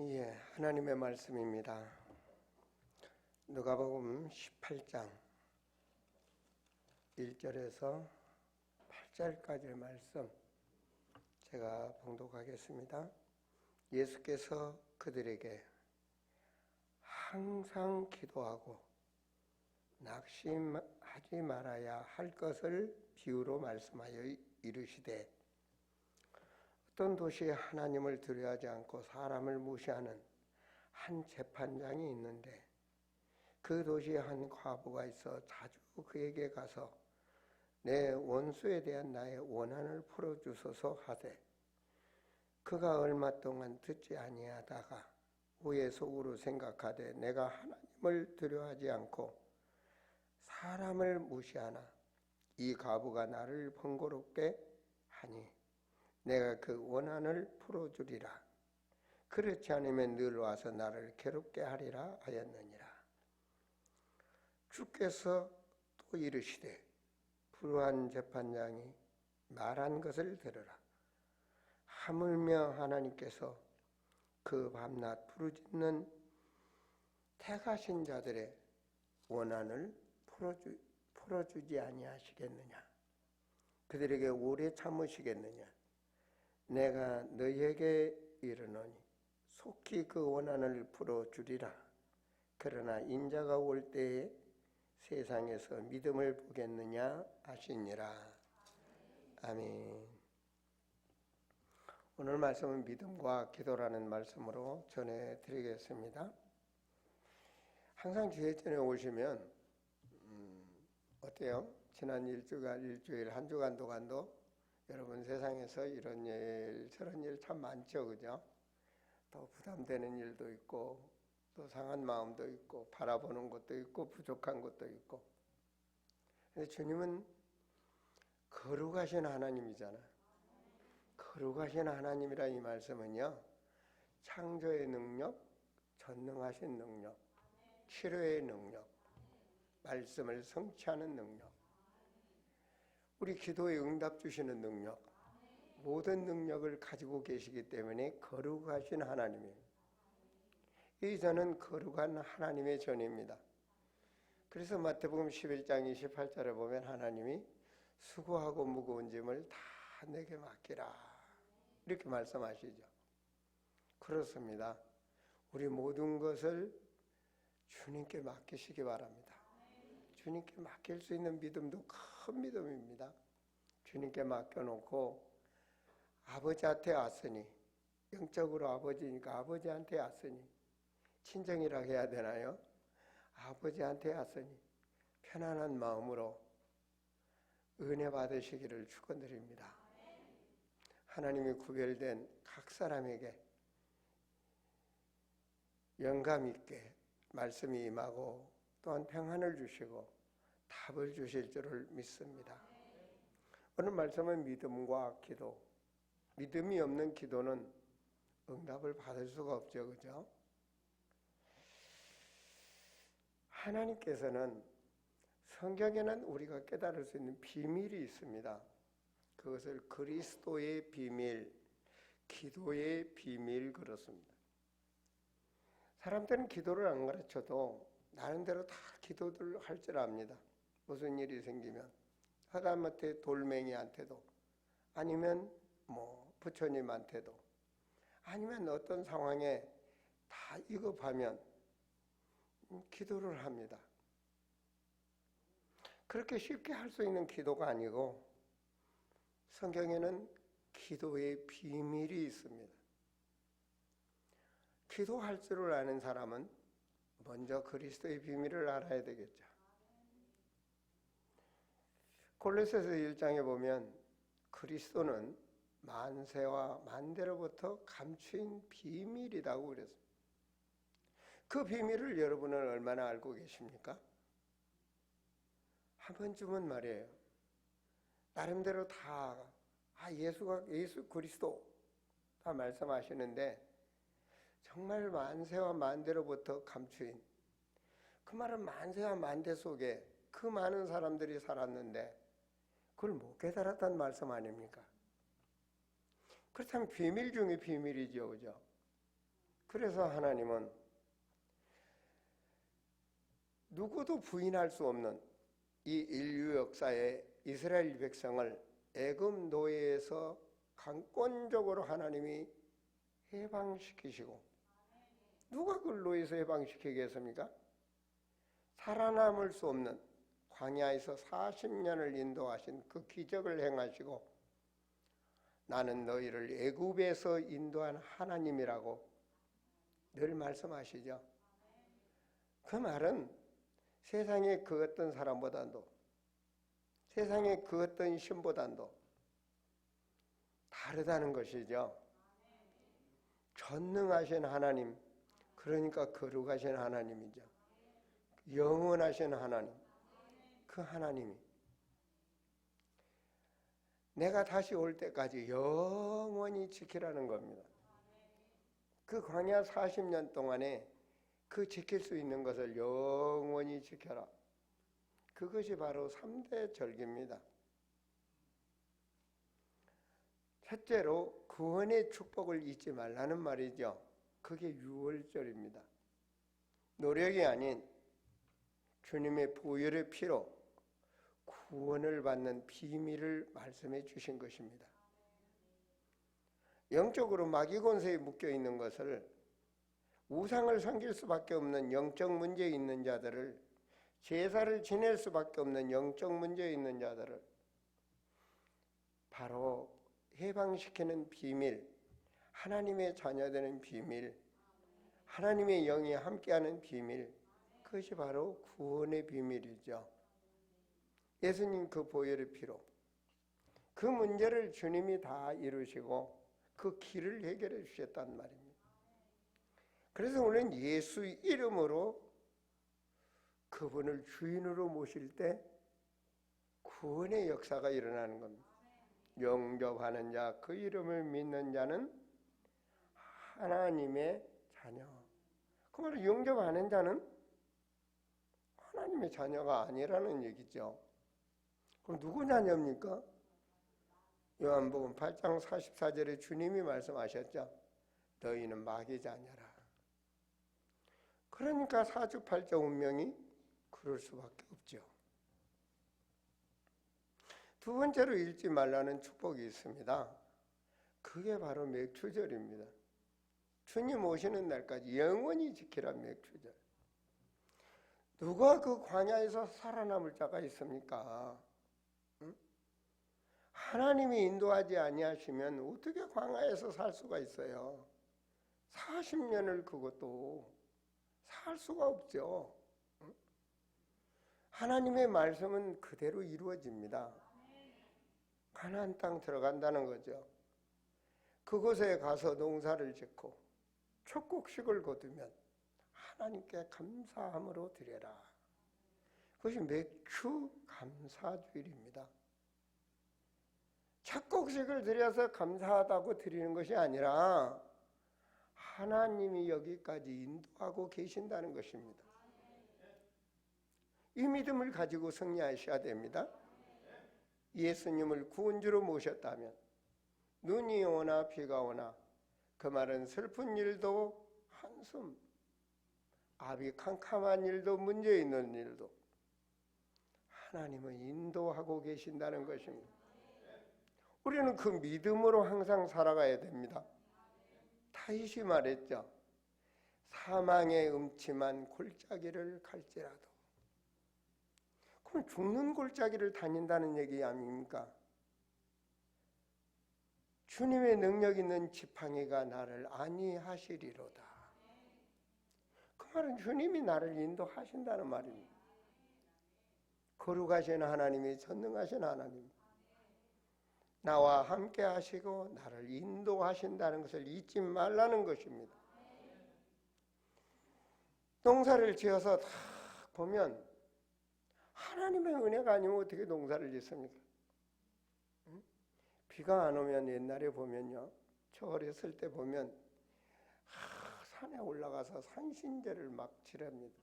예, 하나님의 말씀입니다. 누가복음 18장 1절에서 8절까지의 말씀 제가 봉독하겠습니다. 예수께서 그들에게 항상 기도하고 낙심하지 말아야 할 것을 비유로 말씀하여 이르시되, 어떤 도시에 하나님을 두려워하지 않고 사람을 무시하는 한 재판장이 있는데, 그 도시에 한 과부가 있어 자주 그에게 가서 내 원수에 대한 나의 원한을 풀어주소서 하되, 그가 얼마 동안 듣지 아니하다가 후에 속으로 생각하되 내가 하나님을 두려워하지 않고 사람을 무시하나 이 과부가 나를 번거롭게 하니 내가 그 원한을 풀어주리라. 그렇지 않으면 늘 와서 나를 괴롭게 하리라 하였느니라. 주께서 또 이르시되, 불우한 재판장이 말한 것을 들으라. 하물며 하나님께서 그 밤낮 부르짖는 택하신 자들의 원한을 풀어주지 아니하시겠느냐? 그들에게 오래 참으시겠느냐? 내가 너희에게 이르노니 속히 그 원한을 풀어주리라. 그러나 인자가 올 때에 세상에서 믿음을 보겠느냐 하시니라. 아멘. 오늘 말씀은 믿음과 기도라는 말씀으로 전해드리겠습니다. 항상 기회전에 오시면 어때요? 지난 일주일 한 주간 동안도 여러분 세상에서 이런 일 저런 일 참 많죠, 그죠? 또 부담되는 일도 있고 또 상한 마음도 있고 바라보는 것도 있고 부족한 것도 있고. 근데 주님은 거룩하신 하나님이잖아. 거룩하신 하나님이라 이 말씀은요, 창조의 능력, 전능하신 능력, 치료의 능력, 말씀을 성취하는 능력, 우리 기도에 응답 주시는 능력, 모든 능력을 가지고 계시기 때문에 거룩하신 하나님이에요. 이 저는 거룩한 하나님의 전입니다. 그래서 마태복음 11장 28절에 보면 하나님이 수고하고 무거운 짐을 다 내게 맡기라 이렇게 말씀하시죠. 그렇습니다. 우리 모든 것을 주님께 맡기시기 바랍니다. 주님께 맡길 수 있는 믿음도 큰 믿음입니다. 주님께 맡겨놓고 아버지한테 왔으니, 영적으로 아버지니까 아버지한테 왔으니, 친정이라 해야 되나요? 아버지한테 왔으니 편안한 마음으로 은혜 받으시기를 축원드립니다. 하나님이 구별된 각 사람에게 영감 있게 말씀이 임하고 또한 평안을 주시고 답을 주실 줄을 믿습니다. 오늘 말씀은 믿음과 기도. 믿음이 없는 기도는 응답을 받을 수가 없죠, 그죠? 하나님께서는 성경에는 우리가 깨달을 수 있는 비밀이 있습니다. 그것을 그리스도의 비밀, 기도의 비밀 그렇습니다. 사람들은 기도를 안 가르쳐도 나름대로 다 기도를 할 줄 압니다. 무슨 일이 생기면 하다못해 돌멩이한테도, 아니면 부처님한테도, 아니면 어떤 상황에 다 위급하면 기도를 합니다. 그렇게 쉽게 할 수 있는 기도가 아니고 성경에는 기도의 비밀이 있습니다. 기도할 줄을 아는 사람은 먼저 그리스도의 비밀을 알아야 되겠죠. 골로새서 1장에 보면 그리스도는 만세와 만대로부터 감추인 비밀이라고 그랬습니다. 그 비밀을 여러분은 얼마나 알고 계십니까? 한 번쯤은 말이에요, 나름대로 다 예수 그리스도 다 말씀하시는데 정말 만세와 만대로부터 감추인, 그 말은 만세와 만대 속에 그 많은 사람들이 살았는데 그걸 못 깨달았다는 말씀 아닙니까? 그렇다면 비밀 중에 비밀이죠, 그죠? 그래서 하나님은 누구도 부인할 수 없는 이 인류 역사의 이스라엘 백성을 애굽 노예에서 강권적으로 하나님이 해방시키시고, 누가 그걸 노예에서 해방시키겠습니까? 살아남을 수 없는 광야에서 40년을 인도하신 그 기적을 행하시고, 나는 너희를 애굽에서 인도한 하나님이라고 늘 말씀하시죠. 그 말은 세상의 그 어떤 사람보다도, 세상의 그 어떤 신보다도 다르다는 것이죠. 전능하신 하나님, 그러니까 거룩하신 하나님이죠. 영원하신 하나님, 그 하나님이 내가 다시 올 때까지 영원히 지키라는 겁니다. 그 광야 40년 동안에 그 지킬 수 있는 것을 영원히 지켜라. 그것이 바로 3대 절기입니다. 첫째로 구원의 축복을 잊지 말라는 말이죠. 그게 유월절입니다. 노력이 아닌 주님의 보혈의 피로 구원을 받는 비밀을 말씀해 주신 것입니다. 영적으로 마귀 권세에 묶여 있는 것을, 우상을 섬길 수밖에 없는 영적 문제에 있는 자들을, 제사를 지낼 수밖에 없는 영적 문제에 있는 자들을 바로 해방시키는 비밀, 하나님의 자녀되는 비밀, 하나님의 영이 함께하는 비밀, 그것이 바로 구원의 비밀이죠. 예수님 그 보혈의 피로 그 문제를 주님이 다 이루시고 그 길을 해결해 주셨단 말입니다. 그래서 우리는 예수 이름으로 그분을 주인으로 모실 때 구원의 역사가 일어나는 겁니다. 영접하는 자, 그 이름을 믿는 자는 하나님의 자녀. 그 말은 영접하는 자는 하나님의 자녀가 아니라는 얘기죠. 그럼 누구 자녀입니까? 요한복음 8장 44절에 주님이 말씀하셨죠. 너희는 마귀 자녀라. 그러니까 사주팔자 운명이 그럴 수밖에 없죠. 두 번째로 잊지 말라는 축복이 있습니다. 그게 바로 맥추절입니다. 주님 오시는 날까지 영원히 지키라 맥추절. 누가 그 광야에서 살아남을 자가 있습니까? 하나님이 인도하지 아니하시면 어떻게 광야에서 살 수가 있어요? 40년을 그것도 살 수가 없죠. 하나님의 말씀은 그대로 이루어집니다. 가나안 땅 들어간다는 거죠. 그곳에 가서 농사를 짓고 축곡식을 거두면 하나님께 감사함으로 드려라. 그것이 맥추 감사주일입니다. 축곡식을 드려서 감사하다고 드리는 것이 아니라 하나님이 여기까지 인도하고 계신다는 것입니다. 이 믿음을 가지고 승리하셔야 됩니다. 예수님을 구원주로 모셨다면 눈이 오나 비가 오나, 그 말은 슬픈 일도 한숨, 앞이 캄캄한 일도 문제 있는 일도 하나님은 인도하고 계신다는 것입니다. 우리는 그 믿음으로 항상 살아가야 됩니다. 다윗이 말했죠. 사망의 음침한 골짜기를 갈지라도. 그럼 죽는 골짜기를 다닌다는 얘기 아닙니까? 주님의 능력 있는 지팡이가 나를 안위하시리로다. 그 말은 주님이 나를 인도하신다는 말입니다. 거룩하신 하나님이 전능하신 하나님, 나와 함께 하시고 나를 인도하신다는 것을 잊지 말라는 것입니다. 농사를 지어서 다 보면 하나님의 은혜가 아니면 어떻게 농사를 짓습니까? 비가 안 오면 옛날에 보면요, 저 어렸을 때 보면 산에 올라가서 산신제를 막 지릅니다.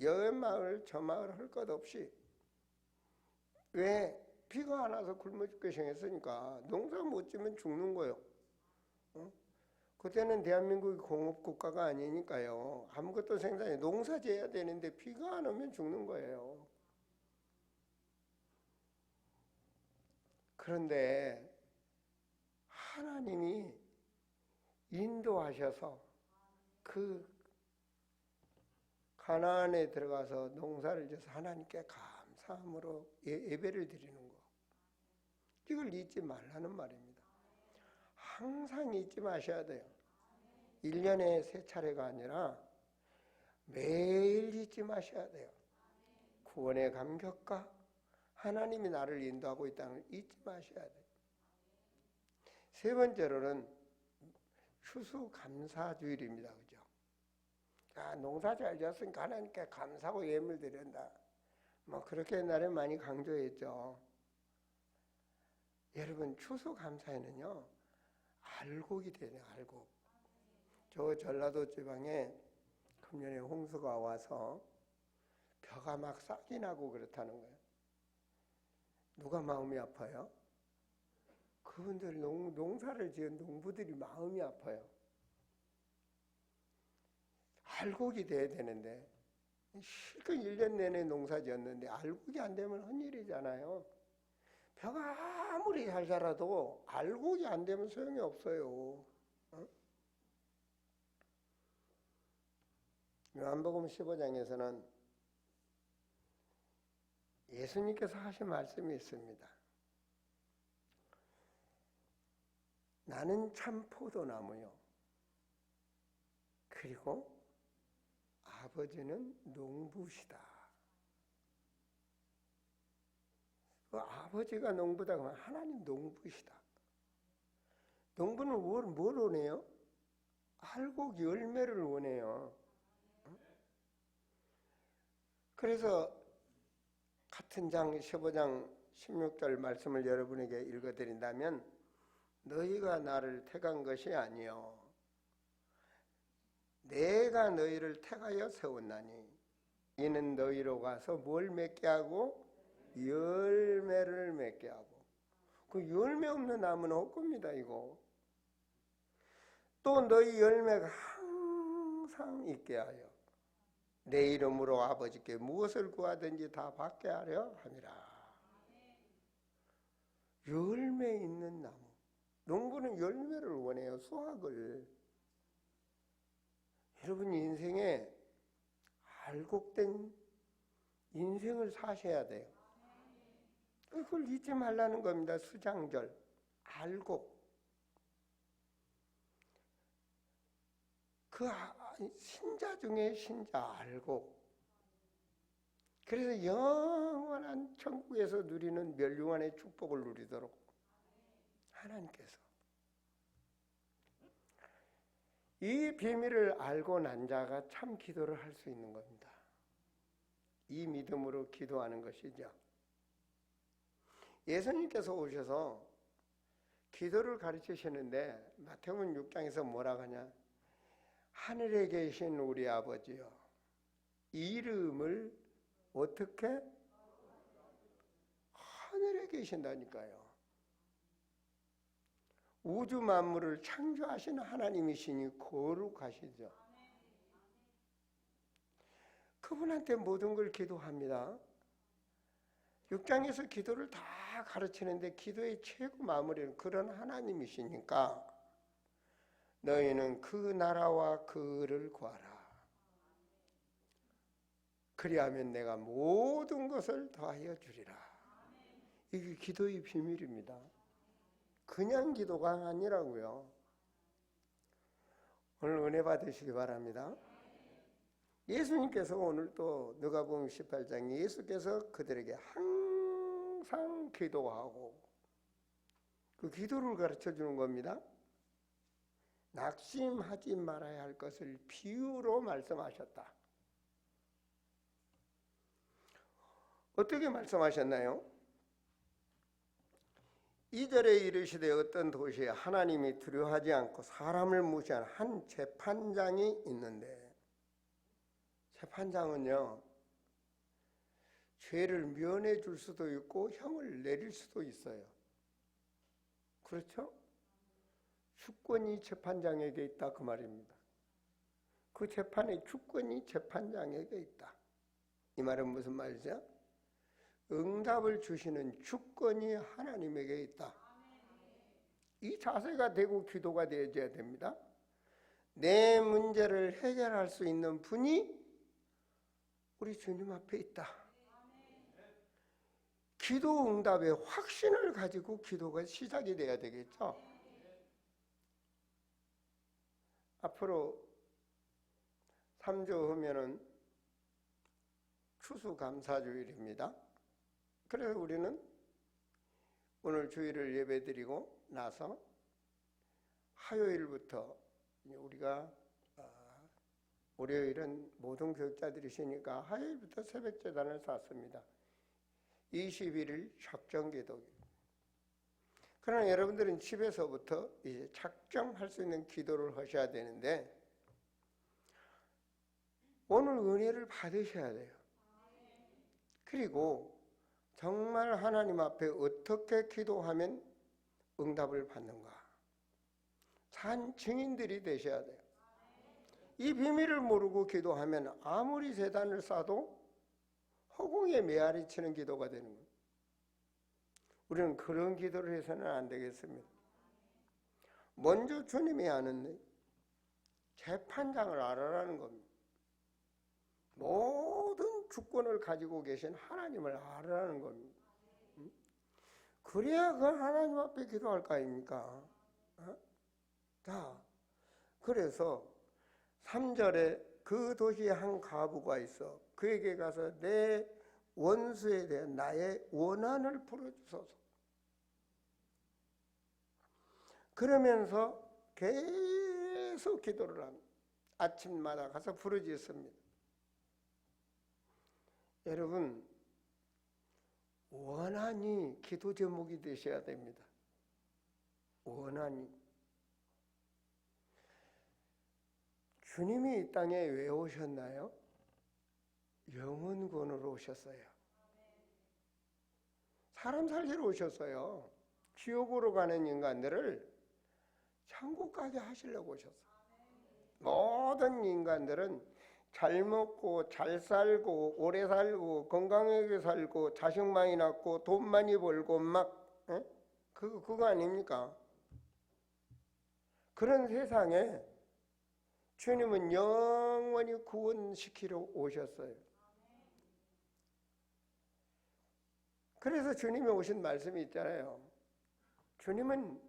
여 마을 저 마을 할 것 없이, 왜? 비가 안 와서 굶어 죽게 생겼으니까 농사 못 지면 죽는 거예요. 그때는 대한민국이 공업국가가 아니니까요. 아무것도 생산해 농사 지어야 되는데 비가 안 오면 죽는 거예요. 그런데 하나님이 인도하셔서 그 가나안에 들어가서 농사를 지어서 하나님께 감사함으로 예배를 드리는 거. 이걸 잊지 말라는 말입니다. 항상 잊지 마셔야 돼요. 1년에 3차례가 아니라 매일 잊지 마셔야 돼요. 구원의 감격과 하나님이 나를 인도하고 있다는 걸 잊지 마셔야 돼요. 세 번째로는 추수감사주일입니다. 그죠? 농사 잘 지었으니까 하나님께 감사하고 예물 드린다. 뭐 그렇게 옛날에 많이 강조했죠. 여러분 추수감사에는요 알곡이 되네요. 알곡. 저 전라도 지방에 금년에 홍수가 와서 벼가 막 싹이 나고 그렇다는 거예요. 누가 마음이 아파요? 그분들 농사를 지은 농부들이 마음이 아파요. 알곡이 돼야 되는데 실컷 1년 내내 농사 지었는데 알곡이 안 되면 헛일이잖아요. 벼가 아무리 잘 자라도 알곡이 안 되면 소용이 없어요. 요한복음 15장에서는 예수님께서 하신 말씀이 있습니다. 나는 참 포도나무요. 그리고 아버지는 농부시다. 그 아버지가 농부다 그러면 하나님 농부시다. 농부는 뭘 원해요? 알곡 열매를 원해요. 그래서 같은 장 15장 16절 말씀을 여러분에게 읽어드린다면 너희가 나를 택한 것이 아니요 내가 너희를 택하여 세웠나니 이는 너희로 가서 뭘 맺게 하고 열매를 맺게 하고 그 열매 없는 나무는 헛겁니다. 이거 또 너희 열매가 항상 있게 하여 내 이름으로 아버지께 무엇을 구하든지 다 받게 하려 함이라. 열매 있는 나무. 농부는 열매를 원해요. 수확을. 여러분 인생에 알곡된 인생을 사셔야 돼요. 그걸 잊지 말라는 겁니다. 수장절. 알곡. 그 신자 중에 신자 알곡. 그래서 영원한 천국에서 누리는 멸류관의 축복을 누리도록 하나님께서 이 비밀을 알고 난 자가 참 기도를 할 수 있는 겁니다. 이 믿음으로 기도하는 것이죠. 예수님께서 오셔서 기도를 가르치시는데 마태복음 6장에서 뭐라고 하냐? 하늘에 계신 우리 아버지여 이름을 어떻게? 하늘에 계신다니까요. 우주 만물을 창조하시는 하나님이시니 거룩하시죠. 그분한테 모든 걸 기도합니다. 6장에서 기도를 다 가르치는데 기도의 최고 마무리는 그런 하나님이시니까 너희는 그 나라와 그를 구하라. 그리하면 내가 모든 것을 더하여 주리라. 이게 기도의 비밀입니다. 그냥 기도가 아니라고요. 오늘 은혜 받으시기 바랍니다. 예수님께서 오늘 또 누가복음 18장에 예수께서 그들에게 항상 기도하고 그 기도를 가르쳐 주는 겁니다. 낙심하지 말아야 할 것을 비유로 말씀하셨다. 어떻게 말씀하셨나요? 2절에 이르시되 어떤 도시에 하나님이 두려워하지 않고 사람을 무시하는 한 재판장이 있는데 재판장은요 죄를 면해 줄 수도 있고 형을 내릴 수도 있어요. 그렇죠? 주권이 재판장에게 있다 그 말입니다. 그 재판의 주권이 재판장에게 있다. 이 말은 무슨 말이죠? 응답을 주시는 주권이 하나님에게 있다. 이 자세가 되고 기도가 되어져야 됩니다. 내 문제를 해결할 수 있는 분이 우리 주님 앞에 있다. 기도 응답의 확신을 가지고 기도가 시작이 돼야 되겠죠. 앞으로 3주 후면은 추수감사주일입니다. 그래서 우리는 오늘 주일을 예배드리고 나서 화요일부터 우리가 월요일은 모든 교육자들이 쉬니까 화요일부터 새벽제단을 샀습니다. 21일 작정기도. 그러나 여러분들은 집에서부터 이제 작정할 수 있는 기도를 하셔야 되는데 오늘 은혜를 받으셔야 돼요. 그리고 정말 하나님 앞에 어떻게 기도하면 응답을 받는가? 산 증인들이 되셔야 돼요. 이 비밀을 모르고 기도하면 아무리 제단을 쌓아도 허공에 메아리 치는 기도가 되는 거예요. 우리는 그런 기도를 해서는 안 되겠습니다. 먼저 주님이 아는 재판장을 알아라는 겁니다. 모든 주권을 가지고 계신 하나님을 알아라는 겁니다. 그래야 그 하나님 앞에 기도할 거 아닙니까? 자, 그래서 3절에 그 도시에 한 과부가 있어 그에게 가서 내 원수에 대한 나의 원한을 풀어주소서. 그러면서 계속 기도를 합니다. 아침마다 가서 부르짖습니다. 여러분, 원한이 기도 제목이 되셔야 됩니다. 원한이. 주님이 이 땅에 왜 오셨나요? 영혼구원으로 오셨어요. 사람 살리러 오셨어요. 지옥으로 가는 인간들을 천국 가게 하시려고 오셨어요. 모든 인간들은 잘 먹고 잘 살고 오래 살고 건강하게 살고 자식 많이 낳고 돈 많이 벌고 막 그거 아닙니까? 그런 세상에 주님은 영원히 구원시키러 오셨어요. 그래서 주님이 오신 말씀이 있잖아요. 주님은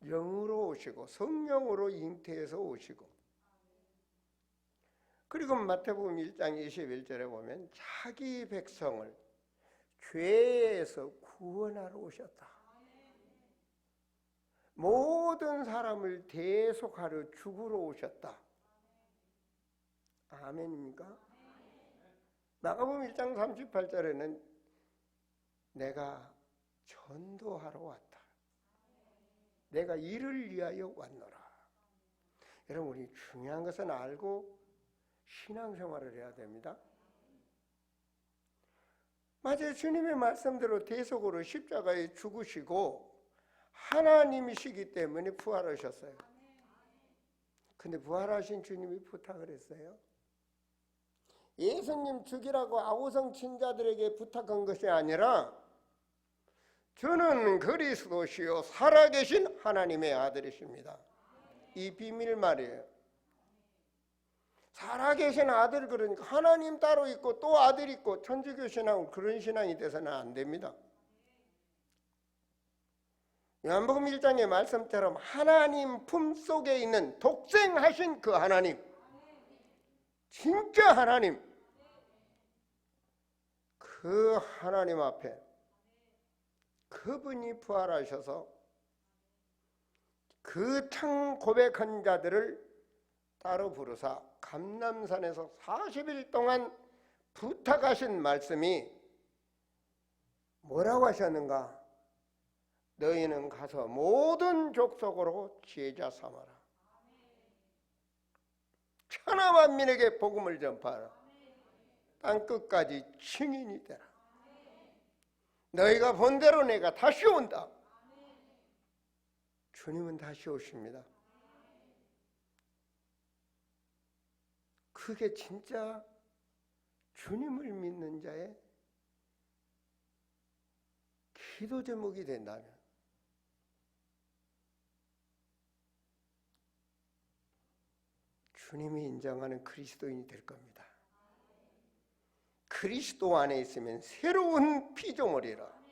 영으로 오시고 성령으로 잉태해서 오시고 그리고 마태복음 1장 21절에 보면 자기 백성을 죄에서 구원하러 오셨다. 모든 사람을 대속하러 죽으러 오셨다. 아멘입니까? 마가복음 1장 38절에는 내가 전도하러 왔다. 내가 이를 위하여 왔노라. 여러분, 우리 중요한 것은 알고 신앙생활을 해야 됩니다. 맞아요. 주님의 말씀대로 대속으로 십자가에 죽으시고 하나님이시기 때문에 부활하셨어요. 근데 부활하신 주님이 부탁을 했어요. 예수님 죽이라고 아우성 친자들에게 부탁한 것이 아니라 저는 그리스도시요 살아계신 하나님의 아들이십니다. 이 비밀 말이에요. 살아계신 아들, 그러니까 하나님 따로 있고 또 아들 있고 천주교 신앙은 그런 신앙이 돼서는 안 됩니다. 요한복음 1장의 말씀처럼 하나님 품속에 있는 독생하신 그 하나님, 진짜 하나님, 그 하나님 앞에 그분이 부활하셔서 그 참 고백한 자들을 따로 부르사 감람산에서 40일 동안 부탁하신 말씀이 뭐라고 하셨는가? 너희는 가서 모든 족속으로 제자 삼아라. 천하 만민에게 복음을 전파하라. 땅끝까지 증인이 되라. 너희가 본대로 내가 다시 온다. 주님은 다시 오십니다. 그게 진짜 주님을 믿는 자의 기도 제목이 된다면 주님이 인정하는 그리스도인이 될 겁니다. 그리스도 안에 있으면 새로운 피조물이라.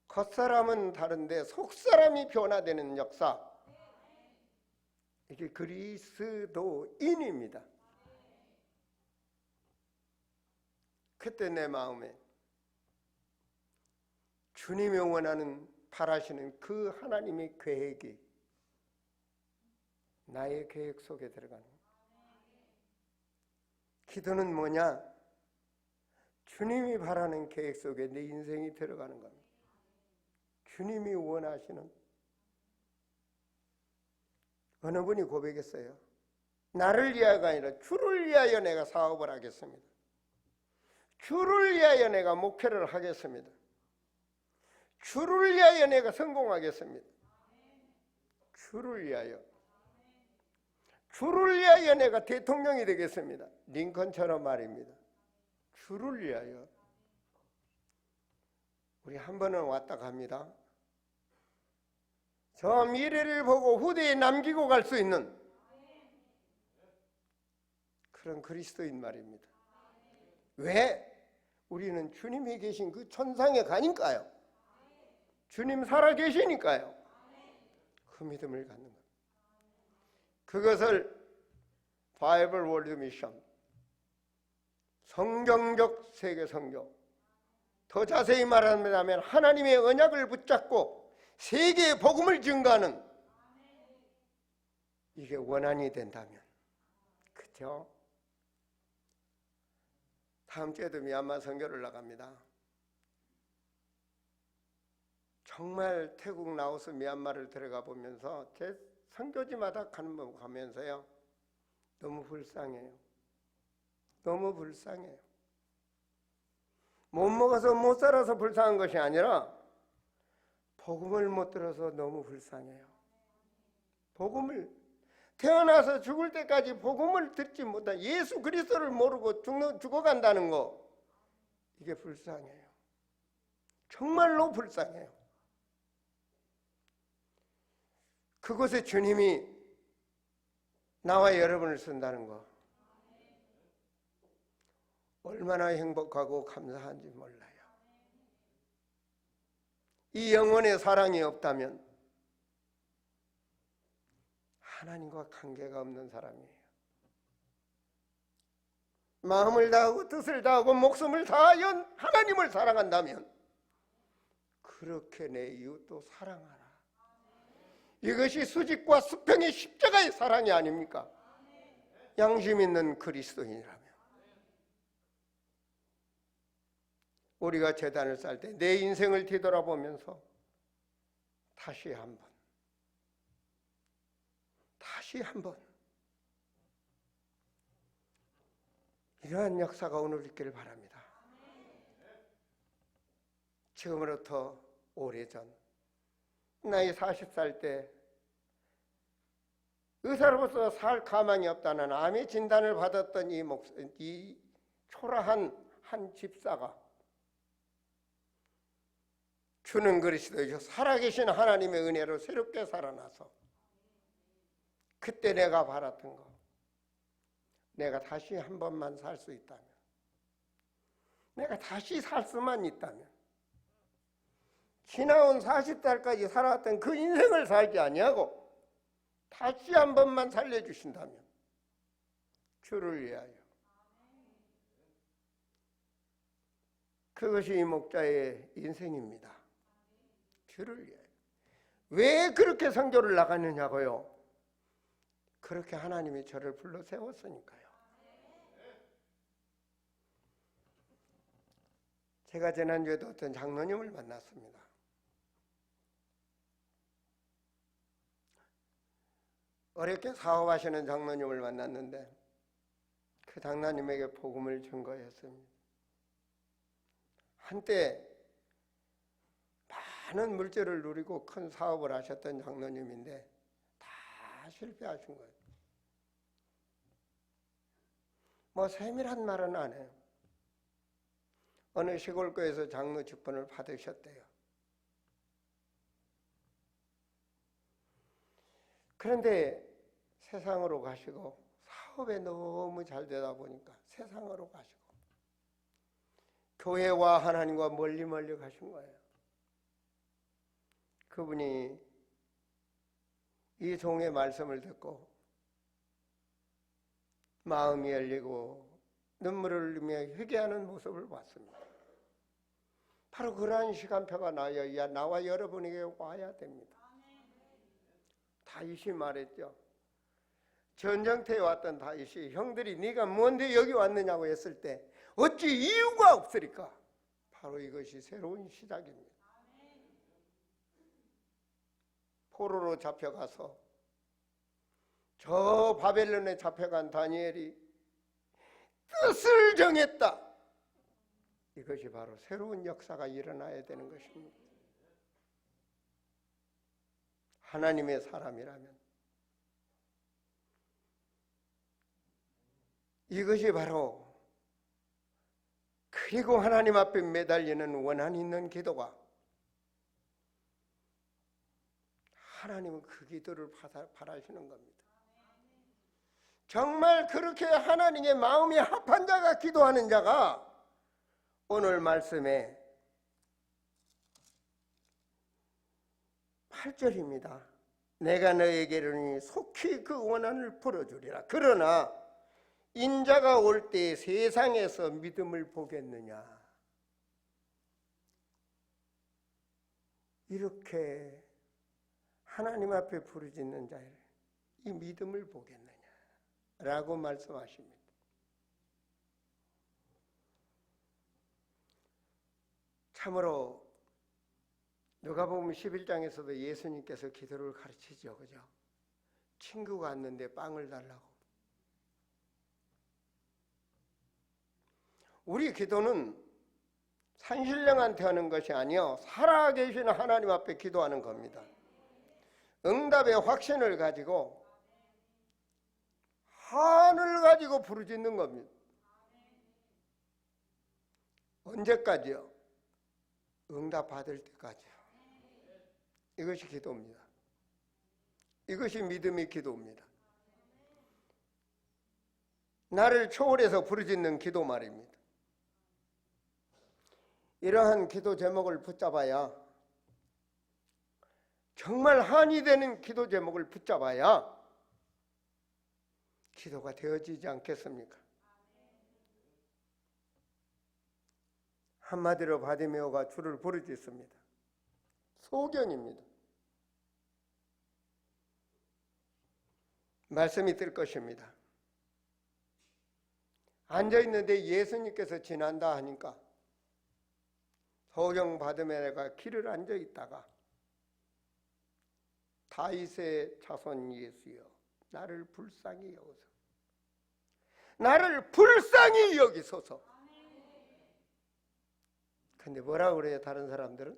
겉사람은 다른데 속사람이 변화되는 역사, 이게 그리스도인입니다. 그때 내 마음에 주님이 원하는, 바라시는 그 하나님의 계획이 나의 계획 속에 들어가는 거예요. 기도는 뭐냐? 주님이 바라는 계획 속에 내 인생이 들어가는 겁니다. 주님이 원하시는, 어느 분이 고백했어요. 나를 위하여가 아니라 주를 위하여 내가 사업을 하겠습니다. 주를 위하여 내가 목회를 하겠습니다. 주를 위하여 내가 성공하겠습니다. 주를 위하여. 주를 위하여 내가 대통령이 되겠습니다. 링컨처럼 말입니다. 주를 위하여. 우리 한 번은 왔다 갑니다. 저 미래를 보고 후대에 남기고 갈 수 있는 그런 그리스도인 말입니다. 왜? 우리는 주님이 계신 그 천상에 가니까요. 주님 살아 계시니까요. 그 믿음을 갖는 겁니다. 그것을 바이블 월드 미션, 성경적 세계 선교, 더 자세히 말하면 하나님의 언약을 붙잡고 세계의 복음을 증거하는, 이게 원한이 된다면, 그렇죠? 다음 주에도 미얀마 선교를 나갑니다. 정말 태국, 라오스, 미얀마를 들어가 보면서 제 선교지마다 가면서요, 너무 불쌍해요. 너무 불쌍해요. 못 먹어서 못 살아서 불쌍한 것이 아니라 복음을 못 들어서 너무 불쌍해요. 복음을, 태어나서 죽을 때까지 복음을 듣지 못한, 예수 그리스도를 모르고 죽어간다는 거, 이게 불쌍해요. 정말로 불쌍해요. 그곳에 주님이 나와 여러분을 쓴다는 거, 얼마나 행복하고 감사한지 몰라요. 이 영혼의 사랑이 없다면 하나님과 관계가 없는 사람이에요. 마음을 다하고 뜻을 다하고 목숨을 다하여 하나님을 사랑한다면 그렇게 내 이웃도 사랑하라. 이것이 수직과 수평의 십자가의 사랑이 아닙니까? 양심 있는 그리스도인이라면. 우리가 제단을 쌀 때 내 인생을 뒤돌아보면서 다시 한번 이러한 역사가 오늘 있기를 바랍니다. 지금으로부터 오래전 나이 40살 때 의사로서 살 가망이 없다는 암의 진단을 받았던 이 초라한 한 집사가 주는 그리스도이죠. 살아계신 하나님의 은혜로 새롭게 살아나서 그때 내가 바랐던 거, 내가 다시 한 번만 살 수 있다면, 내가 다시 살 수만 있다면, 지나온 40살까지 살아왔던 그 인생을 살지 아니하고 다시 한 번만 살려주신다면 주를 위하여. 그것이 이 목자의 인생입니다. 주를 위하여. 왜 그렇게 선교를 나가느냐고요? 그렇게 하나님이 저를 불러 세웠으니까요. 제가 지난주에도 어떤 장로님을 만났습니다. 어렵게 사업하시는 장로님을 만났는데 그 장로님에게 복음을 증거했습니다. 한때 많은 물질을 누리고 큰 사업을 하셨던 장로님인데 다 실패하신 거예요. 뭐 세밀한 말은 안 해요. 어느 시골교회에서 장로 직분을 받으셨대요. 그런데 세상으로 가시고 사업에 너무 잘 되다 보니까 세상으로 가시고 교회와 하나님과 멀리 가신 거예요. 그분이 이 종의 말씀을 듣고 마음이 열리고 눈물을 흘리며 회개하는 모습을 봤습니다. 바로 그러한 시간표가 나와 여러분에게 와야 됩니다. 다윗이 말했죠. 전쟁터에 왔던 다윗이 형들이 네가 뭔데 여기 왔느냐고 했을 때 어찌 이유가 없으리까? 바로 이것이 새로운 시작입니다. 포로로 잡혀가서 저 바벨론에 잡혀간 다니엘이 뜻을 정했다. 이것이 바로 새로운 역사가 일어나야 되는 것입니다. 하나님의 사람이라면 이것이 바로, 그리고 하나님 앞에 매달리는 원한 있는 기도가, 하나님은 그 기도를 바라시는 겁니다. 정말 그렇게 하나님의 마음이 합한 자가 기도하는 자가 오늘 말씀에 8절입니다. 내가 너에게 이르니 속히 그 원한을 풀어주리라. 그러나 인자가 올 때 세상에서 믿음을 보겠느냐. 이렇게 하나님 앞에 부르짖는 자를 이 믿음을 보겠느냐라고 말씀하십니다. 참으로 누가복음 11장에서도 예수님께서 기도를 가르치죠. 그죠? 친구가 왔는데 빵을 달라고. 우리 기도는 산신령한테 하는 것이 아니요 살아계신 하나님 앞에 기도하는 겁니다. 응답의 확신을 가지고 한을 가지고 부르짖는 겁니다. 언제까지요? 응답 받을 때까지요. 이것이 기도입니다. 이것이 믿음의 기도입니다. 나를 초월해서 부르짖는 기도 말입니다. 이러한 기도 제목을 붙잡아야, 정말 한이 되는 기도 제목을 붙잡아야 기도가 되어지지 않겠습니까? 한마디로 바디메오가 주를 부르짖습니다. 소견입니다. 말씀이 뜰 것입니다. 앉아있는데 예수님께서 지난다 하니까 소경 바디메오가 길을 앉아있다가 다윗의 자손 예수여 나를 불쌍히 여기소서. 나를 불쌍히 여기소서. 근데 뭐라 그래요? 다른 사람들은?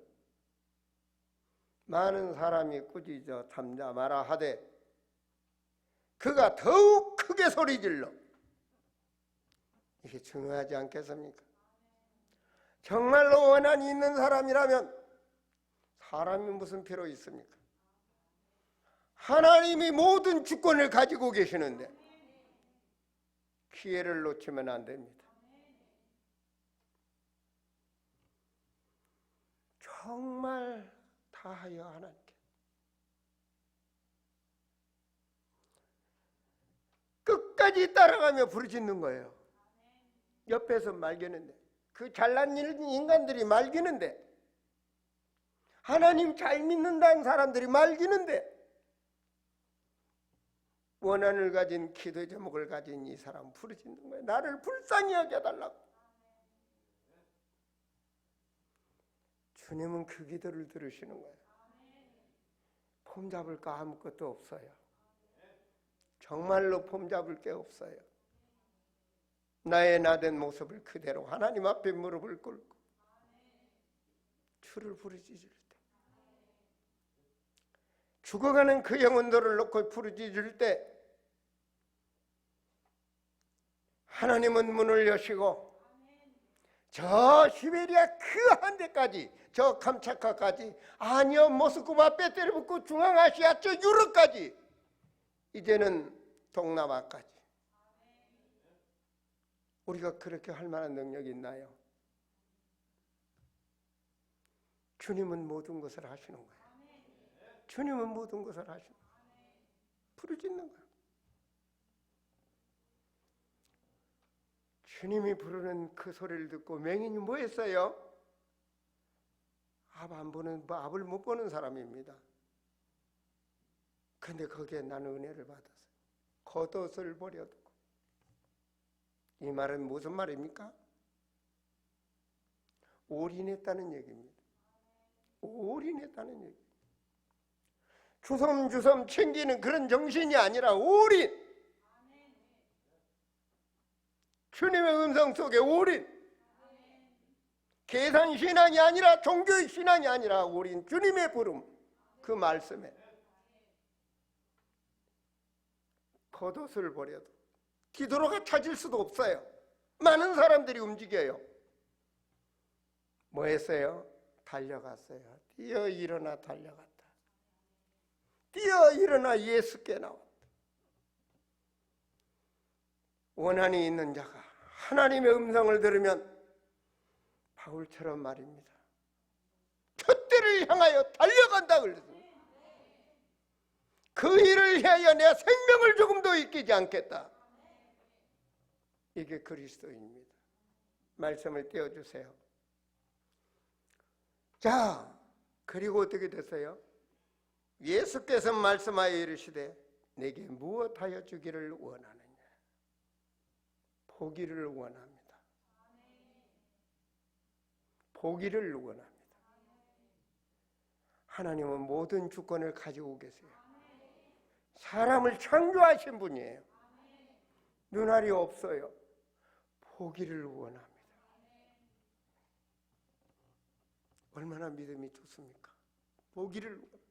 많은 사람이 꾸짖어 잠잠하라 하되 그가 더욱 크게 소리질러. 이게 중요하지 않겠습니까? 정말로 원한이 있는 사람이라면 사람이 무슨 필요 있습니까? 하나님이 모든 주권을 가지고 계시는데 기회를 놓치면 안 됩니다. 정말 다하여 하나님께 끝까지 따라가며 부르짖는 거예요. 옆에서 말기는데, 그 잘난 인간들이 말기는데, 하나님 잘 믿는다는 사람들이 말기는데, 원한을 가진 기도 제목을 가진 이 사람 부르짖는 거예요. 나를 불쌍히 여겨달라고. 주님은 그 기도를 들으시는 거예요. 폼 잡을 거 아무것도 없어요. 정말로 폼 잡을 게 없어요. 나의 나된 모습을 그대로 하나님 앞에 무릎을 꿇고 주를 부르짖을 때 죽어가는 그 영혼들을 놓고 부르짖을 때 하나님은 문을 여시고 저 시베리아 그 한 데까지, 저 감차카까지, 아니요 모스크바, 페테르부르크, 중앙아시아, 저 유럽까지, 이제는 동남아까지, 우리가 그렇게 할 만한 능력이 있나요? 주님은 모든 것을 하시는 거예요. 주님은 모든 것을 하시는 거예요. 부르짖는 거예요. 주님이 부르는 그 소리를 듣고 맹인이 뭐 했어요? 앞을 못 보는 사람입니다. 근데 거기에 나는 은혜를 받았어요. 겉옷을 버려두고. 이 말은 무슨 말입니까? 올인했다는 얘기입니다. 올인했다는 얘기. 주섬주섬 챙기는 그런 정신이 아니라 올인. 주님의 음성 속에 올인. 계산신앙이 아니라, 종교의 신앙이 아니라 올인. 주님의 부름, 그 말씀에 겉옷을 버려도 디도로가 찾을 수도 없어요. 많은 사람들이 움직여요. 뭐 했어요? 달려갔어요. 뛰어 일어나 달려갔다. 뛰어 일어나 예수께 나왔다. 원한이 있는 자가 하나님의 음성을 들으면 바울처럼 말입니다. 푯대를 향하여 달려간다 그랬습니다. 그 일을 위하여 내 생명을 조금도 잊지 않겠다. 이게 그리스도인입니다. 말씀을 떼어주세요. 자, 그리고 어떻게 됐어요? 예수께서 말씀하여 이르시되 내게 무엇하여 주기를 원하느냐? 보기를 원합니다. 보기를 원합니다. 하나님은 모든 주권을 가지고 계세요. 사람을 창조하신 분이에요. 눈알이 없어요. 보기를 원합니다. 얼마나 믿음이 좋습니까? 보기를 원합니다.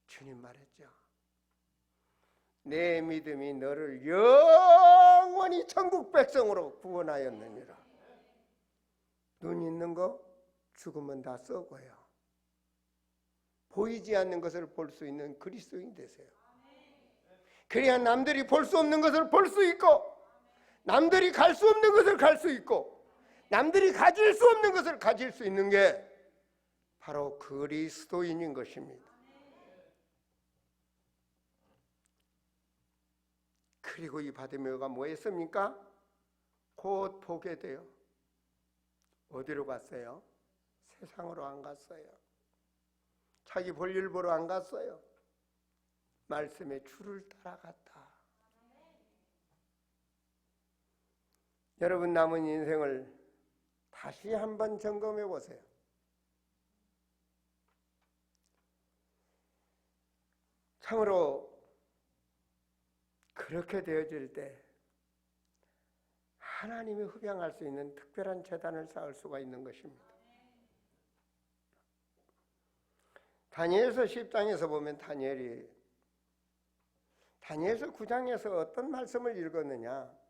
주님 말했죠. 내 믿음이 너를 영원히 천국 백성으로 구원하였느니라. 눈 있는 거 죽으면 다 썩어요. 보이지 않는 것을 볼 수 있는 그리스도인 되세요. 그래야 남들이 볼 수 없는 것을 볼 수 있고, 남들이 갈 수 없는 것을 갈 수 있고, 남들이 가질 수 없는 것을 가질 수 있는 게 바로 그리스도인인 것입니다. 그리고 이 바디메오가 뭐 했습니까? 곧 보게 돼요. 어디로 갔어요? 세상으로 안 갔어요. 자기 볼일 보러 안 갔어요. 말씀의 줄을 따라갔다. 여러분 남은 인생을 다시 한번 점검해 보세요. 참으로 그렇게 되어질 때 하나님이 흡양할 수 있는 특별한 제단을 쌓을 수가 있는 것입니다. 다니엘서 10장에서 보면 다니엘서 9장에서 어떤 말씀을 읽었느냐?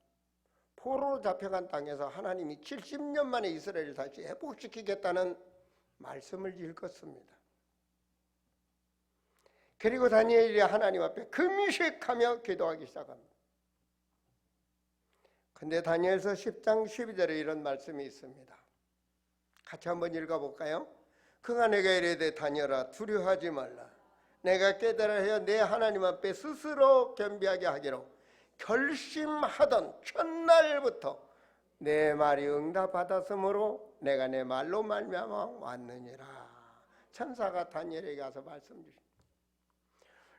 포로로 잡혀간 땅에서 하나님이 70년 만에 이스라엘을 다시 회복시키겠다는 말씀을 읽었습니다. 그리고 다니엘이 하나님 앞에 금식하며 기도하기 시작합니다. 근데 다니엘서 10장 12절에 이런 말씀이 있습니다. 같이 한번 읽어볼까요? 그가 내게 이르되 다니엘아 두려워하지 말라. 내가 깨달아 하여 내 하나님 앞에 스스로 겸비하게 하기로 결심하던 첫날부터 내 말이 응답받았으므로 내가 내 말로 말미암아 왔느니라. 천사가 다니엘에게 가서 말씀 주십니다.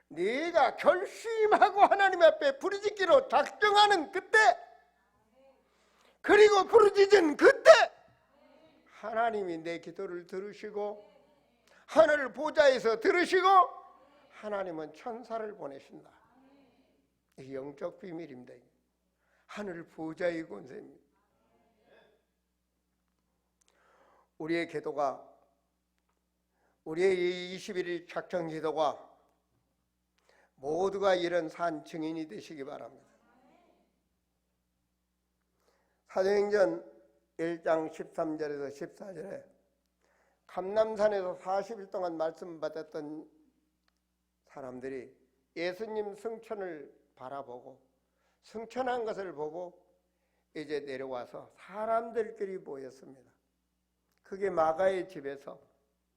네가 결심하고 하나님 앞에 부르짖기로 작정하는 그때, 그리고 부르짖은 그때 하나님이 내 기도를 들으시고 하늘 보좌에서 들으시고 하나님은 천사를 보내신다. 이게 영적 비밀입니다. 하늘 보좌의 권세입니다. 우리의 기도가 우리의 이 21일 작정 기도가 모두가 이런 산 증인이 되시기 바랍니다. 사도행전 1장 13절에서 14절에 감람산에서 40일 동안 말씀 받았던 사람들이 예수님 승천을 바라보고 승천한 것을 보고 이제 내려와서 사람들끼리 모였습니다. 그게 마가의 집에서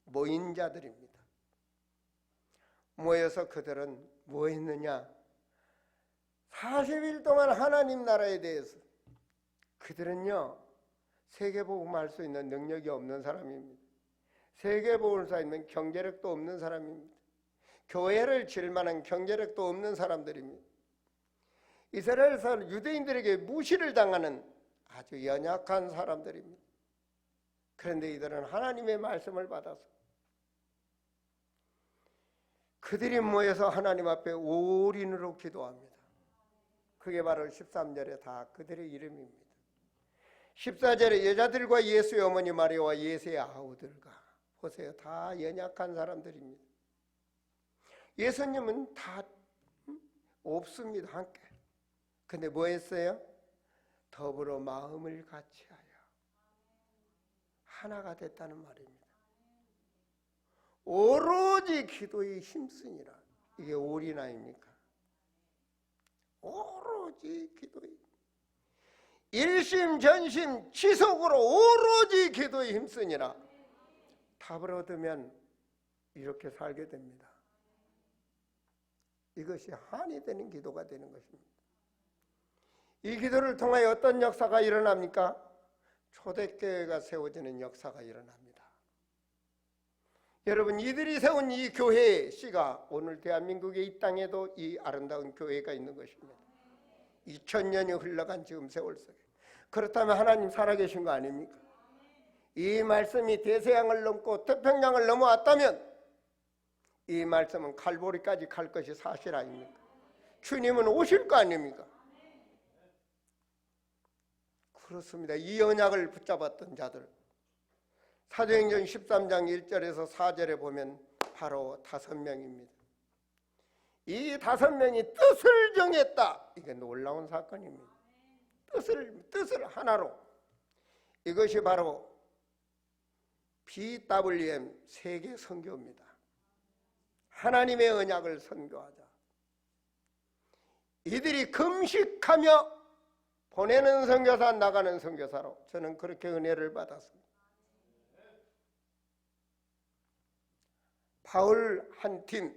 모인 자들입니다. 모여서 그들은 뭐 했느냐? 40일 동안 하나님 나라에 대해서 그들은요 세계복음할 수 있는 능력이 없는 사람입니다. 세계복음을 할 수 있는 경제력도 없는 사람입니다. 교회를 질 만한 경제력도 없는 사람들입니다. 이스라엘에서 유대인들에게 무시를 당하는 아주 연약한 사람들입니다. 그런데 이들은 하나님의 말씀을 받아서 그들이 모여서 하나님 앞에 올인으로 기도합니다. 그게 바로 13절에 다 그들의 이름입니다. 14절에 여자들과 예수의 어머니 마리아와 예수의 아우들과 보세요. 다 연약한 사람들입니다. 예수님은 다 없습니다. 함께. 근데 뭐 했어요? 더불어 마음을 같이하여 하나가 됐다는 말입니다. 오로지 기도에 힘쓰니라. 이게 올인 아닙니까? 오로지 기도에 일심 전심 지속으로 오로지 기도에 힘쓰니라. 답을 얻으면 이렇게 살게 됩니다. 이것이 한이 되는 기도가 되는 것입니다. 이 기도를 통하여 어떤 역사가 일어납니까? 초대교회가 세워지는 역사가 일어납니다. 여러분, 이들이 세운 이 교회의 씨가 오늘 대한민국의 이 땅에도 이 아름다운 교회가 있는 것입니다. 2000년이 흘러간 지금 세월 속에. 그렇다면 하나님 살아계신 거 아닙니까? 이 말씀이 대서양을 넘고 태평양을 넘어왔다면 이 말씀은 칼보리까지 갈 것이 사실 아닙니까? 주님은 오실 거 아닙니까? 그렇습니다. 이 언약을 붙잡았던 자들, 사도행전 13장 1절에서 4절에 보면 바로 5명입니다. 이 5명이 뜻을 정했다. 이게 놀라운 사건입니다. 뜻을 하나로. 이것이 바로 BWM 세계 선교입니다. 하나님의 언약을 선교하자. 이들이 금식하며 보내는 선교사, 나가는 선교사로 저는 그렇게 은혜를 받았습니다. 바울 한 팀,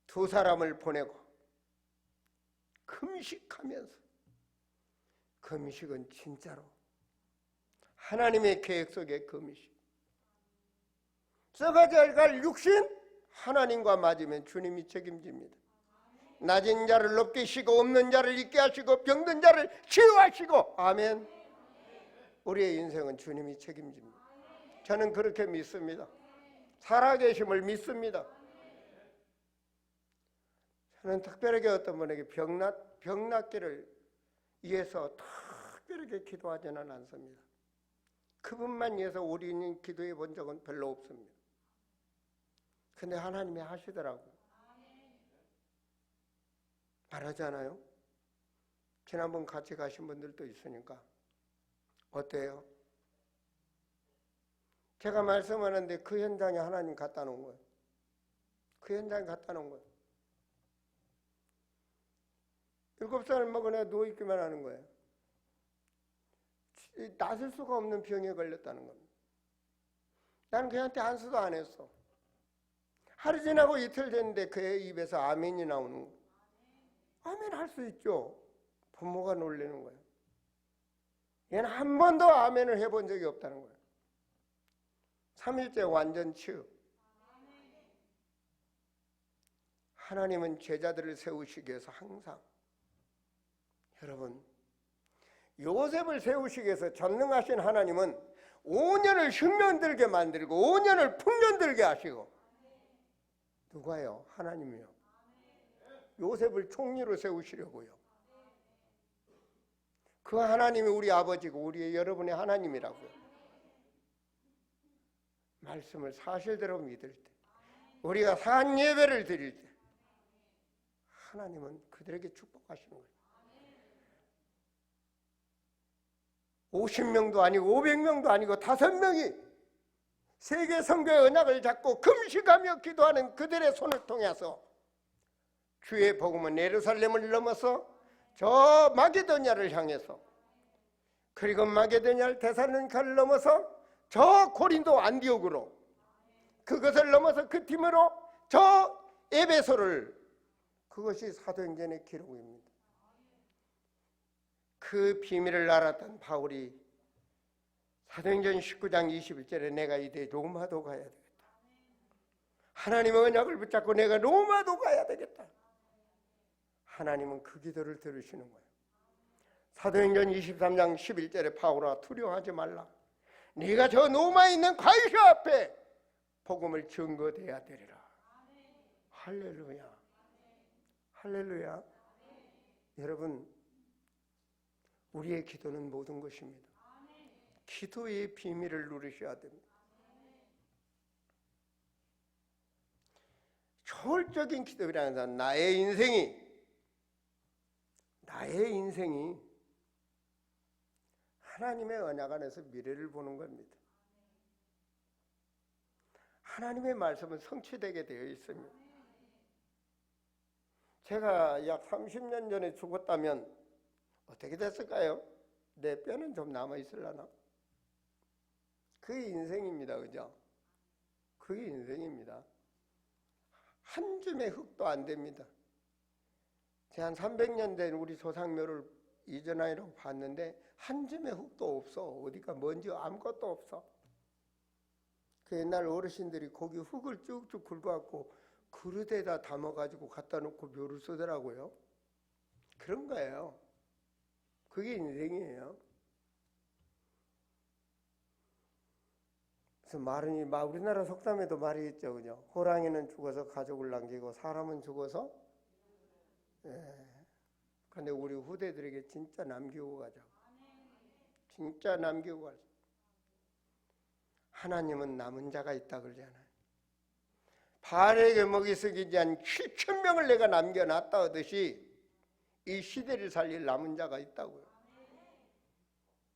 2사람을 보내고 금식하면서, 금식은 진짜로 하나님의 계획 속의 금식. 썩어져 갈 육신 하나님과 맞으면 주님이 책임집니다. 낮은 자를 높게 하시고 없는 자를 있게 하시고 병든 자를 치유하시고, 아멘. 우리의 인생은 주님이 책임집니다. 저는 그렇게 믿습니다. 살아계심을 믿습니다. 저는 특별하게 어떤 분에게 병낫기를 위해서 특별하게 기도하지는 않습니다. 그분만 위해서 우리는 기도해 본 적은 별로 없습니다. 근데 하나님이 하시더라고요. 말하잖아요. 지난번 같이 가신 분들도 있으니까 어때요? 제가 말씀하는데 그 현장에 하나님 갖다 놓은 거예요. 그 현장에 갖다 놓은 거예요. 7살 먹은 애 누워있기만 하는 거예요. 낫을 수가 없는 병에 걸렸다는 겁니다. 나는 걔한테 안수도 안 했어. 하루 지나고 이틀 됐는데 그의 입에서 아멘이 나오는 거예요. 아멘 할 수 있죠. 부모가 놀라는 거예요. 얘는 한 번도 아멘을 해본 적이 없다는 거예요. 3일째 완전 치유. 하나님은 제자들을 세우시기 위해서 항상, 여러분, 요셉을 세우시기 위해서 전능하신 하나님은 5년을 흉년들게 만들고 5년을 풍년들게 하시고, 누가요? 하나님이요. 요셉을 총리로 세우시려고요. 그 하나님이 우리 아버지고 우리 여러분의 하나님이라고요. 말씀을 사실대로 믿을 때, 우리가 산 예배를 드릴 때 하나님은 그들에게 축복하시는 거예요. 50명도 아니고 500명도 아니고 5명이 세계 선교의 언약을 잡고 금식하며 기도하는 그들의 손을 통해서 주의 복음은 예루살렘을 넘어서 저 마게도냐를 향해서, 그리고 마게도냐를 데살로니가를 넘어서 저 고린도 안디옥으로, 그것을 넘어서 그 팀으로 저 에베소를, 그것이 사도행전의 기록입니다. 그 비밀을 알았던 바울이 사도행전 19장 21절에 내가 이제 로마도 가야 되겠다. 하나님의 언약을 붙잡고 내가 로마도 가야 되겠다. 하나님은 그 기도를 들으시는 거예요. 사도행전 23장 11절에 바울아 두려워하지 말라. 네가 저 로마에 있는 과일교 앞에 복음을 증거돼야 되리라. 할렐루야. 할렐루야. 여러분, 우리의 기도는 모든 것입니다. 기도의 비밀을 누리셔야 됩니다. 초월적인 기도라는 것은 나의 인생이 하나님의 언약 안에서 미래를 보는 겁니다. 하나님의 말씀은 성취되게 되어 있습니다. 제가 약 30년 전에 죽었다면 어떻게 됐을까요? 내 뼈는 좀 남아있으려나? 그게 인생입니다. 그죠? 그게 인생입니다. 한 줌의 흙도 안 됩니다. 제가 한 300년 된 우리 조상묘를 이전하려고 봤는데 한 줌의 흙도 없어. 어디가 먼지 아무것도 없어. 그 옛날 어르신들이 거기 흙을 쭉쭉 긁어갖고 그릇에다 담아가지고 갖다 놓고 묘를 쓰더라고요. 그런 거예요. 그게 인생이에요. 그래서 말은 우리나라 속담에도 말이 있죠, 그죠? 호랑이는 죽어서 가족을 남기고 사람은 죽어서, 근데 우리 후대들에게 진짜 남기고 가자고. 진짜 남기고 가자. 하나님은 남은 자가 있다 그러잖아요. 바알에게 먹이 쓰기지 한 7,000명을 내가 남겨놨다 하듯이 이 시대를 살릴 남은 자가 있다고요.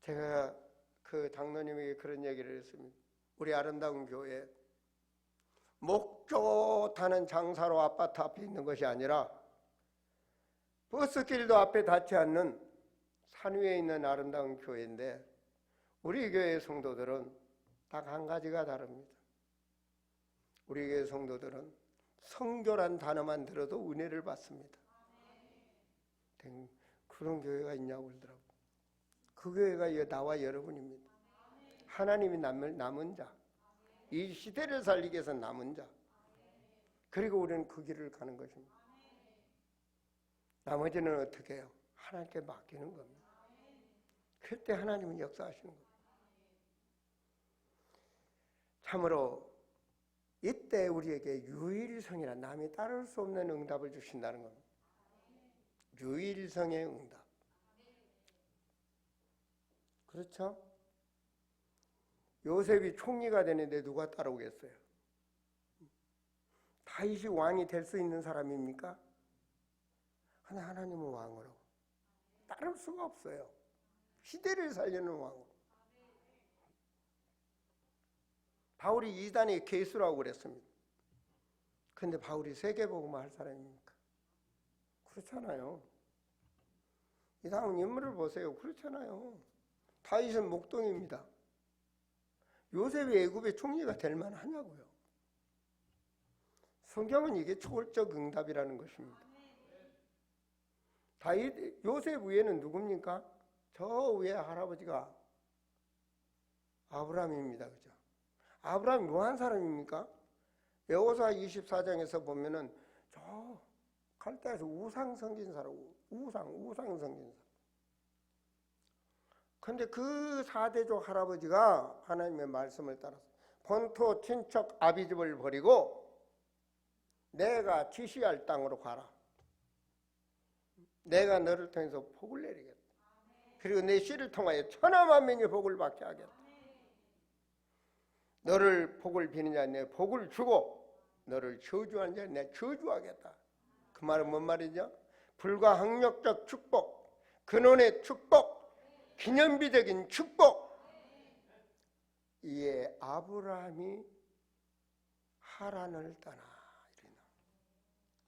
제가 그 당노님에게 그런 얘기를 했습니다. 우리 아름다운 교회 목 좋다는 장사로 아파트 앞에 있는 것이 아니라 버스길도 앞에 닿지 않는 산 위에 있는 아름다운 교회인데 우리 교회 성도들은 딱 한 가지가 다릅니다. 우리 교회 성도들은 성교란 단어만 들어도 은혜를 받습니다. 그런 교회가 있냐고 그러더라고요. 그 교회가 나와 여러분입니다. 하나님이 남은 자, 이 시대를 살리기 위해서 남은 자, 그리고 우리는 그 길을 가는 것입니다. 나머지는 어떻게 해요? 하나님께 맡기는 겁니다. 그때 하나님은 역사하시는 겁니다. 참으로 이때 우리에게 유일성이라 남이 따를 수 없는 응답을 주신다는 겁니다. 유일성의 응답. 그렇죠? 요셉이 총리가 되는데 누가 따라오겠어요? 다윗이 왕이 될 수 있는 사람입니까? 근데 하나님은 왕으로 따를 수가 없어요. 시대를 살리는 왕으로. 바울이 이단의 괴수라고 그랬습니다. 근데 바울이 세계복음을 할 사람입니까? 그렇잖아요. 이 다음 인물을 보세요. 그렇잖아요. 다윗은 목동입니다. 요셉이 애굽의 총리가 될 만하냐고요. 성경은 이게 초월적 응답이라는 것입니다. 요셉 위에는 누굽니까? 저 위에 할아버지가 아브라함입니다. 그죠? 아브라함이 뭐한 사람입니까? 여호수아 24장에서 보면은 저 갈대에서 우상 섬긴 사람, 우상 섬긴 사람. 근데 그 4대족 할아버지가 하나님의 말씀을 따라서 본토 친척 아비집을 버리고 내가 지시할 땅으로 가라. 내가 너를 통해서 복을 내리겠다. 그리고 내 씨를 통하여 천하 만민이 복을 받게 하겠다. 너를 복을 비는 자는 내 복을 주고 너를 저주하는 자는 내 저주하겠다. 그 말은 뭔 말이죠? 불가항력적 축복, 근원의 축복, 기념비적인 축복. 이에 아브라함이 하란을 떠나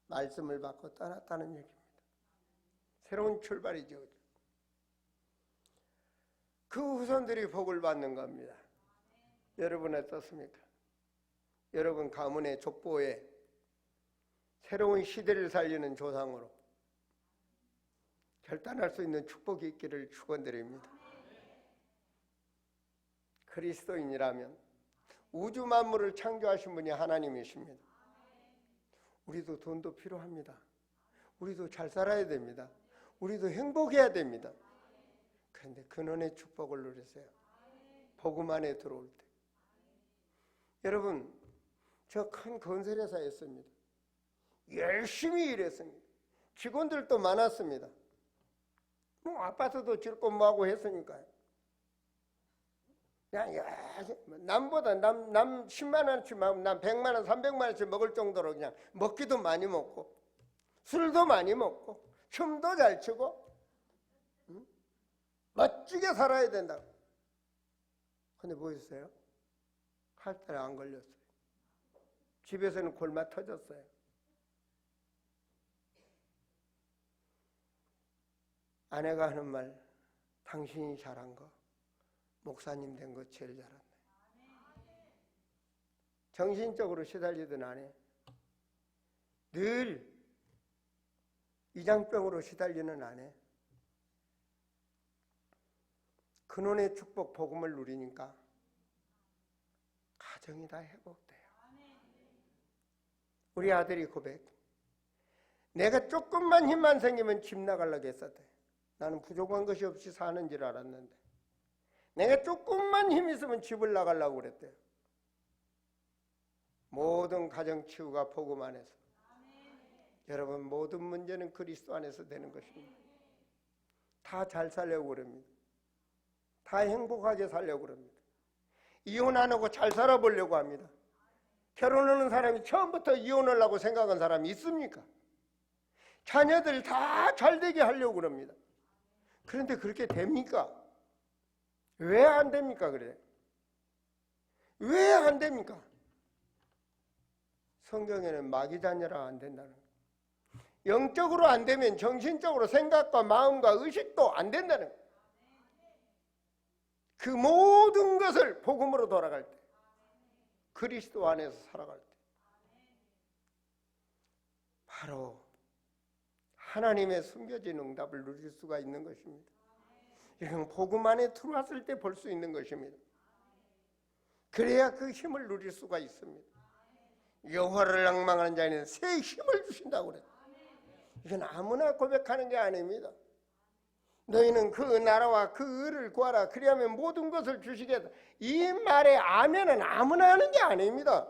말씀을 받고 떠났다는 얘기입니다. 새로운 출발이죠. 그 후손들이 복을 받는 겁니다. 여러분 어떻습니까? 여러분 가문의 족보에 새로운 시대를 살리는 조상으로 결단할 수 있는 축복이 있기를 축원드립니다. 그리스도인이라면 우주 만물을 창조하신 분이 하나님이십니다. 우리도 돈도 필요합니다. 우리도 잘 살아야 됩니다. 우리도 행복해야 됩니다. 그런데 근원의 축복을 누리세요. 복음 안에 들어올 때. 여러분, 저 큰 건설회사였습니다. 열심히 일했습니다. 직원들도 많았습니다. 뭐 아파트도 짓고 뭐하고 했으니까요. 그냥 남보다 남 10만 원씩 먹으면 남 100만 원, 300만 원씩 먹을 정도로 그냥 먹기도 많이 먹고 술도 많이 먹고 춤도 잘 추고 멋지게 살아야 된다고. 근데 뭐 있어요? 칼날에 안 걸렸어요. 집에서는 골마 터졌어요. 아내가 하는 말, 당신이 잘한 거, 목사님 된 거 제일 잘한다. 정신적으로 시달리던 아내, 늘 이장병으로 시달리는 아내, 근원의 축복 복음을 누리니까 가정이 다 회복돼요. 우리 아들이 고백, 내가 조금만 힘만 생기면 집 나가려고 했었대. 나는 부족한 것이 없이 사는 줄 알았는데 내가 조금만 힘 있으면 집을 나가려고 그랬대요. 모든 가정 치유가 복음 안에서. 여러분, 모든 문제는 그리스도 안에서 되는 것입니다. 다 잘 살려고 그럽니다. 다 행복하게 살려고 그럽니다. 이혼 안 하고 잘 살아보려고 합니다. 결혼하는 사람이 처음부터 이혼하려고 생각한 사람이 있습니까? 자녀들 다 잘되게 하려고 그럽니다. 그런데 그렇게 됩니까? 왜 안 됩니까? 그래? 왜 안 됩니까? 성경에는 마귀 자녀라 안 된다는 거예요. 영적으로 안 되면 정신적으로 생각과 마음과 의식도 안 된다는 거예요. 그 모든 것을 복음으로 돌아갈 때, 그리스도 안에서 살아갈 때 바로 하나님의 숨겨진 응답을 누릴 수가 있는 것입니다. 이건 복음 안에 들어왔을 때 볼 수 있는 것입니다. 그래야 그 힘을 누릴 수가 있습니다. 여호와를 낭망하는 자에는 새 힘을 주신다고 그래요. 이건 아무나 고백하는 게 아닙니다. 너희는 그 나라와 그 의를 구하라. 그리하면 모든 것을 주시겠다. 이 말에 아멘은 아무나 하는 게 아닙니다.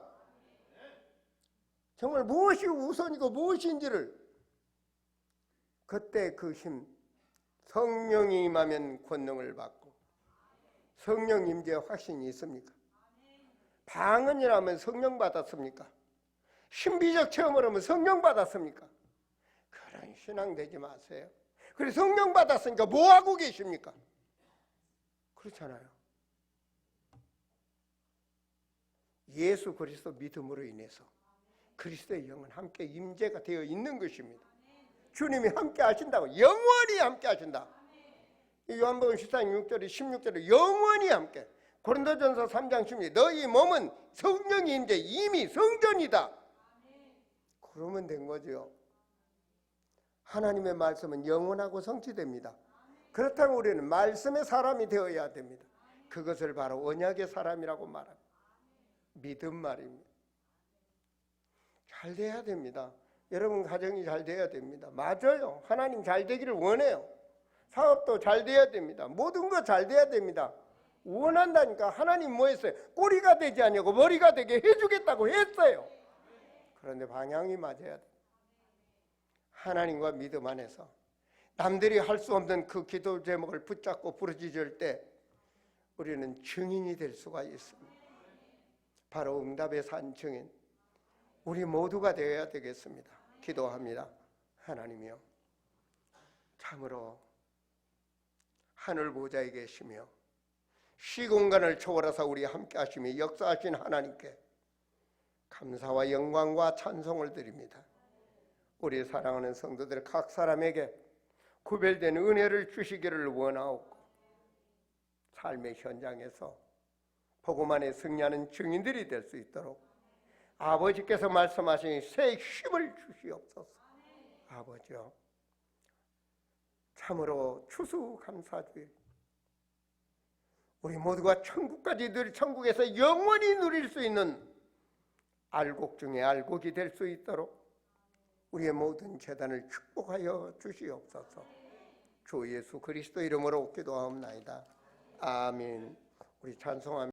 정말 무엇이 우선이고 무엇인지를 그때 그 힘, 성령이 임하면 권능을 받고 성령 임재의 확신이 있습니까? 방언이라면 성령 받았습니까? 신비적 체험을 하면 성령 받았습니까? 그런 신앙 되지 마세요. 그래서 성령 받았으니까 뭐 하고 계십니까? 그렇잖아요. 예수 그리스도 믿음으로 인해서 그리스도의 영은 함께 임재가 되어 있는 것입니다. 주님이 함께 하신다고, 영원히 함께 하신다. 요한복음 14장 6절에 16절에 영원히 함께. 고린도전서 3장 16절 너희 몸은 성령이 임재 이미 성전이다. 그러면 된 거죠. 하나님의 말씀은 영원하고 성취됩니다. 그렇다면 우리는 말씀의 사람이 되어야 됩니다. 그것을 바로 언약의 사람이라고 말합니다. 믿음 말입니다. 잘 돼야 됩니다. 여러분 가정이 잘 돼야 됩니다. 맞아요. 하나님 잘 되기를 원해요. 사업도 잘 돼야 됩니다. 모든 거 잘 돼야 됩니다. 원한다니까. 하나님 뭐 했어요? 꼬리가 되지 않냐고 머리가 되게 해주겠다고 했어요. 그런데 방향이 맞아야 돼. 하나님과 믿음 안에서 남들이 할 수 없는 그 기도 제목을 붙잡고 부르짖을 때 우리는 증인이 될 수가 있습니다. 바로 응답의 산증인 우리 모두가 되어야 되겠습니다. 기도합니다. 하나님이여, 참으로 하늘 보좌에 계시며 시공간을 초월하사 우리 함께 하시며 역사하신 하나님께 감사와 영광과 찬송을 드립니다. 우리 사랑하는 성도들 각 사람에게 구별된 은혜를 주시기를 원하옵고, 삶의 현장에서 복음 안에 승리하는 증인들이 될 수 있도록 아버지께서 말씀하신 새 힘을 주시옵소서. 아버지여, 참으로 추수감사주일, 우리 모두가 천국까지 늘 천국에서 영원히 누릴 수 있는 알곡 중에 알곡이 될 수 있도록 우리의 모든 재단을 축복하여 주시옵소서. 주 예수 그리스도 이름으로 기도하옵나이다. 아멘. 우리 찬송합니다.